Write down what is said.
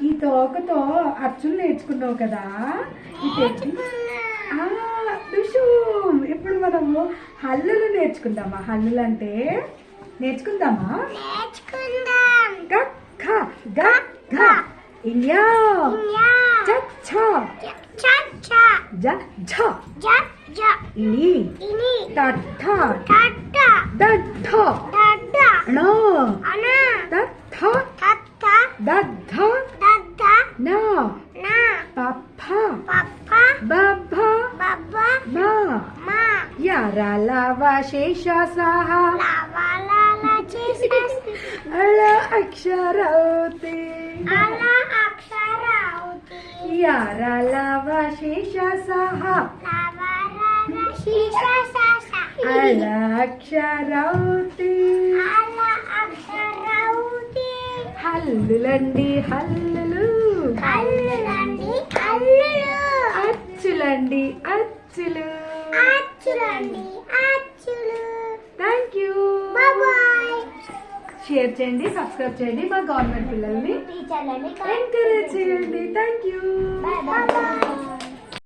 ఈ తోకతో అచ్చులు నేర్చుకున్నావు కదా. ఇప్పుడు మనము హల్లులు నేర్చుకుందామా? హల్లులు అంటే నేర్చుకుందామా? ఇండియా అక్షరౌతి యారా లవ శేష సహ అల అక్షరౌతి హల్లులండి హల్లులు అచ్చులండి అచ్చులు. Thank you. షేర్ చేయండి, సబ్స్క్రైబ్ చేయండి, మా గవర్నమెంట్ పిల్లల్ని ఎంకరేజ్ చేయండి. Thank you.